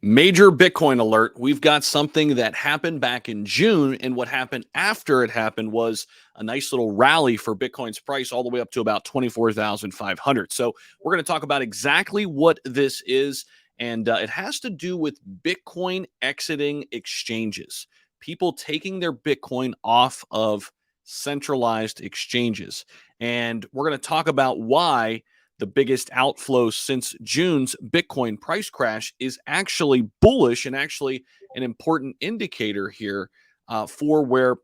Major Bitcoin alert. We've got something that happened back in June, and what happened after it happened was a nice little rally for Bitcoin's price all the way up to about 24,500. So, we're going to talk about exactly what this is, and it has to do with Bitcoin exiting exchanges, people taking their Bitcoin off of centralized exchanges. And we're going to talk about why the biggest outflow since June's Bitcoin price crash is actually bullish and actually an important indicator here for where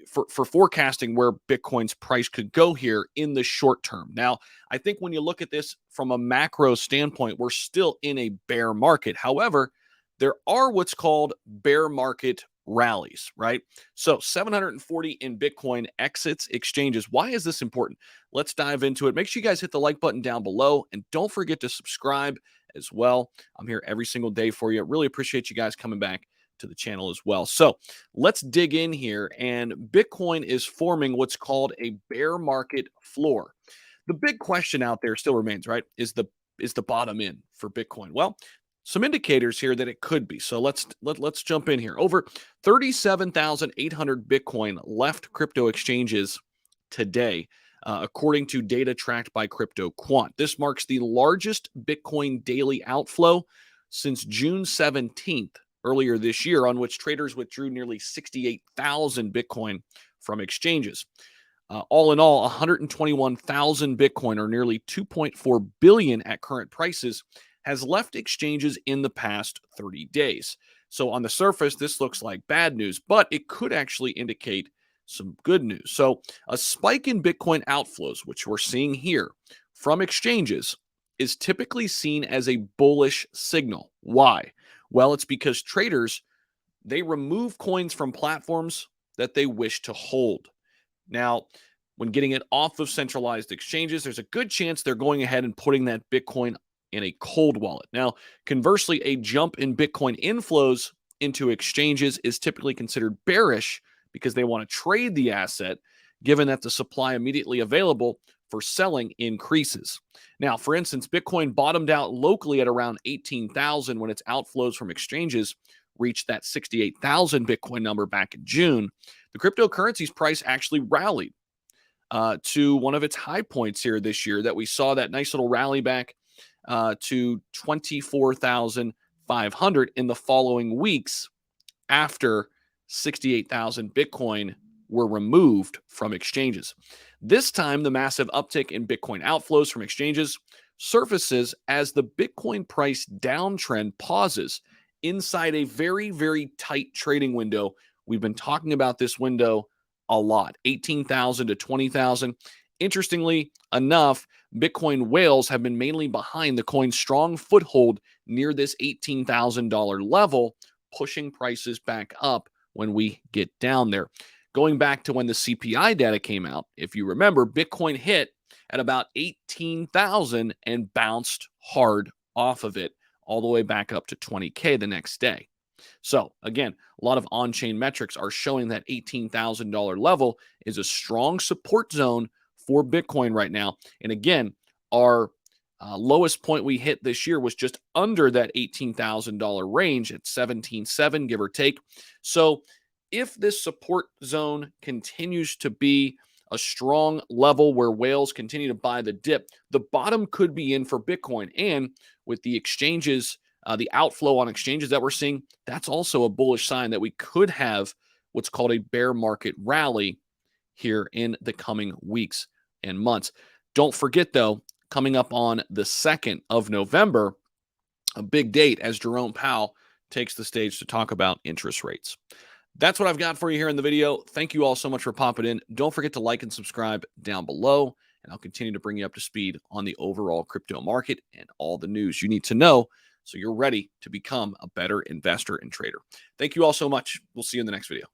for forecasting where Bitcoin's price could go here in the short term. Now, I think when you look at this from a macro standpoint, we're still in a bear market. However, there are what's called bear market rallies, right? So 740 in Bitcoin exits exchanges. Why is this important? Let's dive into it. Make sure you guys hit the like button down below and don't forget to subscribe as well. I'm here every single day for you. Really appreciate you guys coming back to the channel as well. So let's dig in here. And Bitcoin is forming what's called a bear market floor. The big question out there still remains, right? Is the bottom in for Bitcoin? Well, some indicators here that it could be. So let's jump in here. Over 37,800 Bitcoin left crypto exchanges today, according to data tracked by Crypto Quant. This marks the largest Bitcoin daily outflow since June 17th, earlier this year, on which traders withdrew nearly 68,000 Bitcoin from exchanges. All in all, 121,000 Bitcoin, or nearly 2.4 billion at current prices, has left exchanges in the past 30 days. So on the surface, this looks like bad news, but it could actually indicate some good news. So a spike in Bitcoin outflows, which we're seeing here from exchanges, is typically seen as a bullish signal. Why? Well, it's because traders, they remove coins from platforms that they wish to hold. Now, when getting it off of centralized exchanges, there's a good chance they're going ahead and putting that Bitcoin in a cold wallet. Now, conversely, a jump in Bitcoin inflows into exchanges is typically considered bearish because they want to trade the asset, given that the supply immediately available for selling increases. Now, for instance, Bitcoin bottomed out locally at around 18,000 when its outflows from exchanges reached that 68,000 Bitcoin number back in June. The cryptocurrency's price actually rallied to one of its high points here this year that we saw that nice little rally back to 24,500 in the following weeks after 68,000 Bitcoin were removed from exchanges. This time, the massive uptick in Bitcoin outflows from exchanges surfaces as the Bitcoin price downtrend pauses inside a very, very tight trading window. We've been talking about this window a lot, 18,000 to 20,000. Interestingly enough, Bitcoin whales have been mainly behind the coin's strong foothold near this $18,000 level, pushing prices back up when we get down there. Going back to when the CPI data came out, if you remember, Bitcoin hit at about 18,000 and bounced hard off of it all the way back up to 20K the next day. So again, a lot of on-chain metrics are showing that $18,000 level is a strong support zone for Bitcoin right now. And again, our lowest point we hit this year was just under that $18,000 range at 17.7, give or take. So if this support zone continues to be a strong level where whales continue to buy the dip, the bottom could be in for Bitcoin. And with the exchanges, the outflow on exchanges that we're seeing, that's also a bullish sign that we could have what's called a bear market rally here in the coming weeks and months. Don't forget, though, coming up on the 2nd of November, a big date as Jerome Powell takes the stage to talk about interest rates. That's what I've got for you here in the video. Thank you all so much for popping in. Don't forget to like and subscribe down below, and I'll continue to bring you up to speed on the overall crypto market and all the news you need to know so you're ready to become a better investor and trader. Thank you all so much. We'll see you in the next video.